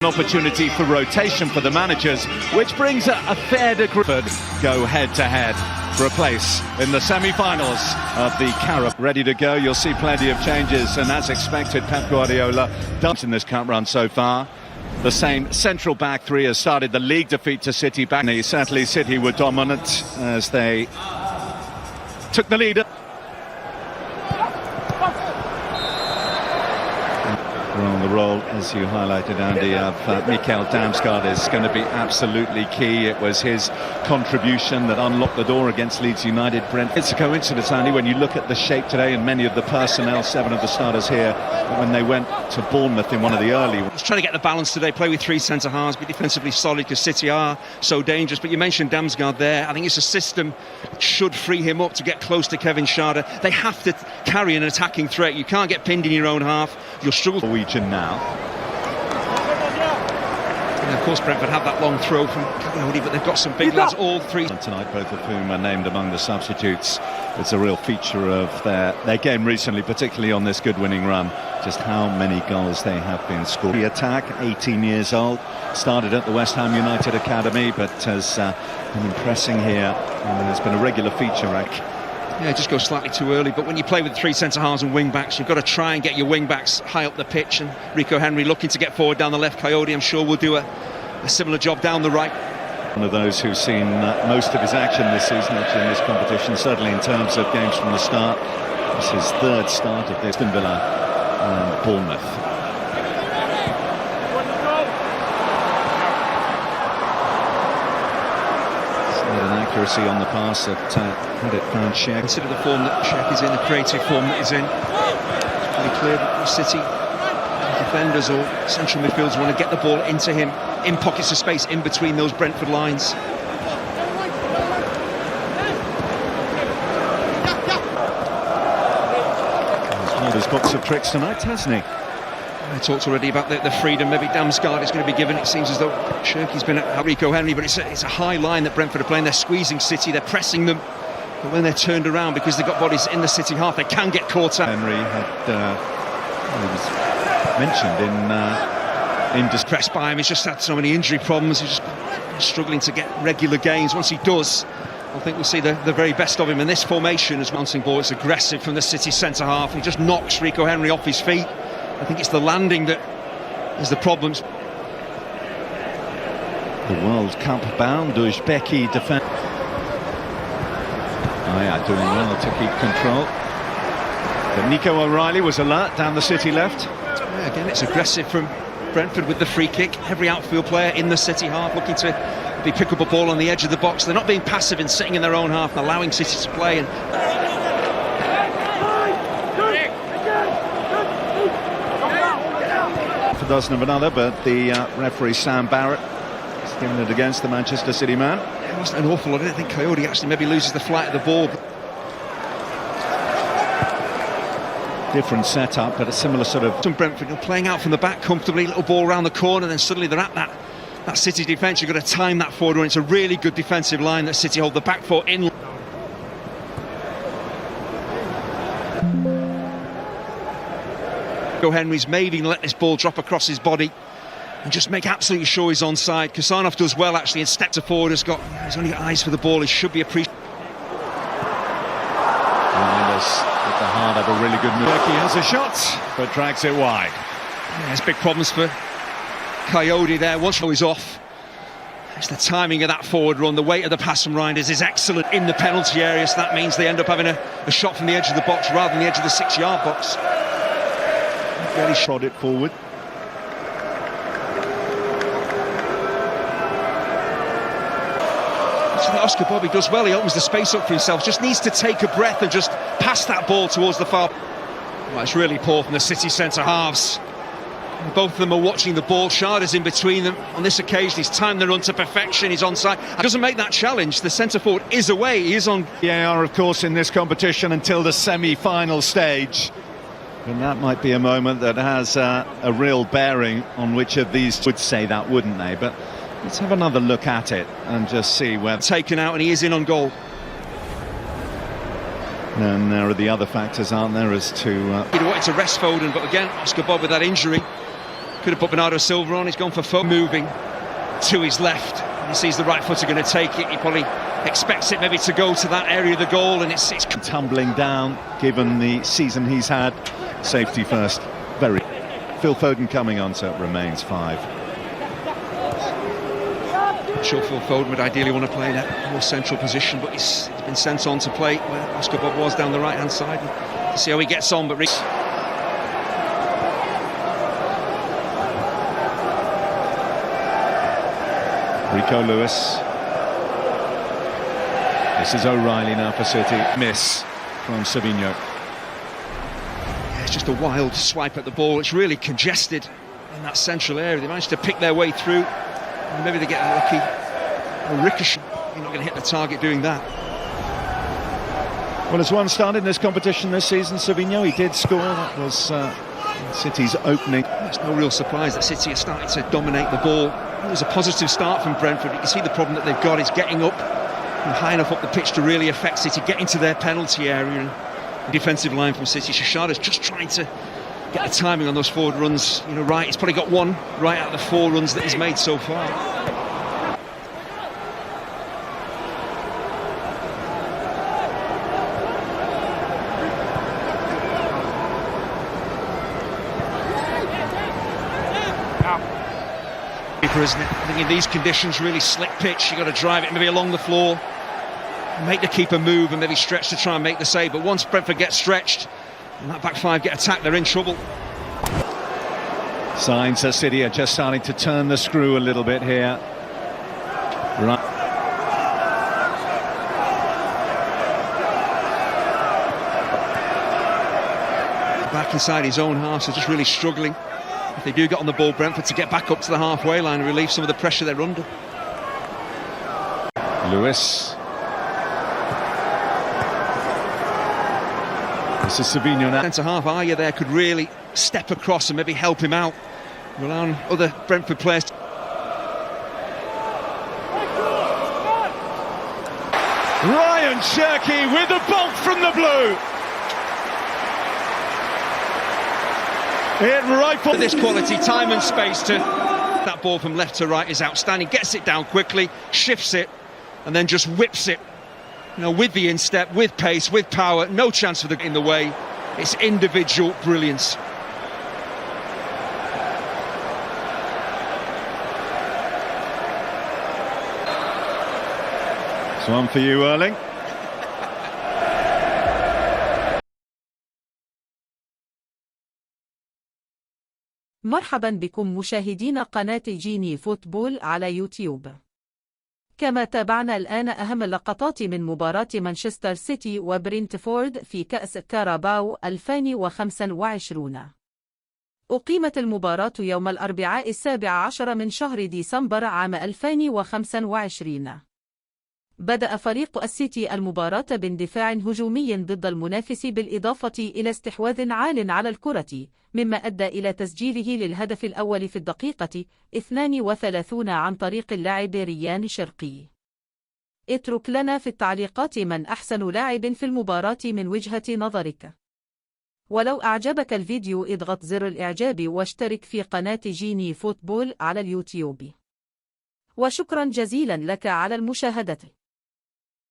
An opportunity for rotation for the managers, which brings a fair degree. Go head-to-head for a place in the semi-finals of the Carabao. Ready to go, you'll see plenty of changes, and as expected, Pep Guardiola dumped in this cup run so far. The same central back three has started the league defeat to City back. Certainly City were dominant as they took the lead. On the roll, as you highlighted, Andy, of Mikael Damsgaard is going to be absolutely key. It was his contribution that unlocked the door against Leeds United. It's a coincidence, Andy, when you look at the shape today and many of the personnel, 7 of the starters here, when they went to Bournemouth in one of the early. Just trying to get the balance today, play with 3 centre-halves, be defensively solid because City are so dangerous. But you mentioned Damsgaard there. I think it's a system that should free him up to get close to Kevin Schade. They have to carry an attacking threat. You can't get pinned in your own half. You'll struggle. Now. And of course Brentford have that long throw from Coyote, but they've got some big lads, all 3. Tonight, both of whom are named among the substitutes. It's a real feature of their game recently, particularly on this good winning run, just how many goals they have been scored. The attack, 18 years old, started at the West Ham United Academy, but has been impressing here and has been a regular feature. Yeah, just go slightly too early, but when you play with 3 centre-halves and wing-backs, you've got to try and get your wing-backs high up the pitch, and Rico Henry looking to get forward down the left. Coyote, I'm sure, will do a similar job down the right. One of those who's seen most of his action this season, actually, in this competition, certainly in terms of games from the start. This is his 3rd start of this, Aston Villa and Bournemouth. Accuracy on the pass that had it found Sheck. Consider the form that Sheck is in, the creative form that he's in. It's pretty clear that the City defenders or central midfielders want to get the ball into him in pockets of space in between those Brentford lines. He's made his box of tricks tonight, hasn't he? I talked already about the freedom maybe Damsgaard is going to be given. It seems as though Shirky's been at Rico Henry, but it's a high line that Brentford are playing. They're squeezing City, they're pressing them, but when they're turned around, because they've got bodies in the City half, they can get caught out. Henry was mentioned in pressed by him. He's just had so many injury problems. He's just struggling to get regular games. Once he does, I think we'll see the very best of him in this formation. As mounting ball, it's aggressive from the City centre half. He just knocks Rico Henry off his feet. I think it's the landing that is the problems. The World Cup bound Uzbeki defence. Oh yeah, doing well to keep control. But Nico O'Reilly was alert down the City left. Yeah, again, it's aggressive from Brentford with the free kick. Every outfield player in the City half looking to pick up a ball on the edge of the box. They're not being passive and sitting in their own half and allowing City to play. And dozen of another, but the referee Sam Barrett has given it against the Manchester City man. It wasn't an awful lot. I don't think Coyote actually maybe loses the flight of the ball. Different setup, but a similar sort of. Some Brentford playing out from the back comfortably, little ball around the corner, then suddenly they're at that City defence. You've got to time that forward run. It's a really good defensive line that City hold the back four in. Henry's maybe going to let this ball drop across his body and just make absolutely sure he's onside. Kassanov does well actually and steps forward. He's only got eyes for the ball. He should be appreciated. At the heart of a really good move. He has a shot, but drags it wide. Yeah, there's big problems for Coyote there. Once he's off, it's the timing of that forward run. The weight of the pass from Reinders is excellent in the penalty area, so that means they end up having a shot from the edge of the box rather than the edge of the 6-yard box. Really shot it forward. So Oscar Bobby does well. He opens the space up for himself. Just needs to take a breath and just pass that ball towards the far. Well, it's really poor from the City centre halves. Both of them are watching the ball. Sharda's in between them. On this occasion, he's timed the run to perfection. He's onside. He doesn't make that challenge. The centre forward is away. He is on. VAR, of course, in this competition until the semi-final stage. And that might be a moment that has a real bearing on which of these would say that, wouldn't they? But let's have another look at it and just see where. Taken out, and he is in on goal. And there are the other factors, aren't there, as to. He wanted to rest Foden, but again, Oscar Bob with that injury. Could have put Bernardo Silva on. He's gone for Foden. Moving to his left. He sees the right footer going to take it. He probably expects it maybe to go to that area of the goal, and it's tumbling down given the season he's had. Safety first. Very. Phil Foden coming on, so it remains 5. I'm sure Phil Foden would ideally want to play in a more central position, but he's been sent on to play where Oscar Bob was down the right-hand side. To see how he gets on, but Rico Lewis. This is O'Reilly now for City. Miss from Savinho. Yeah, it's just a wild swipe at the ball. It's really congested in that central area. They managed to pick their way through. And maybe they get lucky. A ricochet. You're not going to hit the target doing that. Well, as one started in this competition this season, Savinho, he did score. That was City's opening. It's no real surprise that City are starting to dominate the ball. It was a positive start from Brentford. You can see the problem that they've got is getting up and high enough up the pitch to really affect City, get into their penalty area. And the defensive line from City, Shashada's just trying to get the timing on those forward runs, right. He's probably got one right out of the 4 runs that he's made so far. Isn't it? I think in these conditions, really slick pitch, you've got to drive it maybe along the floor, make the keeper move and maybe stretch to try and make the save. But once Brentford get stretched and that back 5 get attacked, they're in trouble. Signs that City are just starting to turn the screw a little bit here. Right. Back inside his own half, so just really struggling. If they do get on the ball, Brentford, to get back up to the halfway line and relieve some of the pressure they're under. Lewis. This is Savinho now. Centre-half, Arya there could really step across and maybe help him out, allowing other Brentford players to... Ryan Cherky with the bolt from the blue. It rifled this quality, time and space to that ball from left to right is outstanding. Gets it down quickly, shifts it, and then just whips it. With the instep, with pace, with power, no chance for in the way. It's individual brilliance. So one for you, Erling. مرحبا بكم مشاهدين قناة جيني فوتبول على يوتيوب. كما تابعنا الآن أهم اللقطات من مباراة مانشستر سيتي وبرينتفورد في كأس كاراباو 2025. أقيمت المباراة يوم الأربعاء 17 من شهر ديسمبر عام 2025. بدأ فريق السيتي المباراة باندفاع هجومي ضد المنافس بالإضافة إلى استحواذ عال على الكرة، مما أدى إلى تسجيله للهدف الأول في الدقيقة 32 عن طريق اللاعب ريان شرقي. اترك لنا في التعليقات من أحسن لاعب في المباراة من وجهة نظرك. ولو أعجبك الفيديو اضغط زر الإعجاب واشترك في قناة جيني فوتبول على اليوتيوب. وشكرا جزيلا لك على المشاهدة.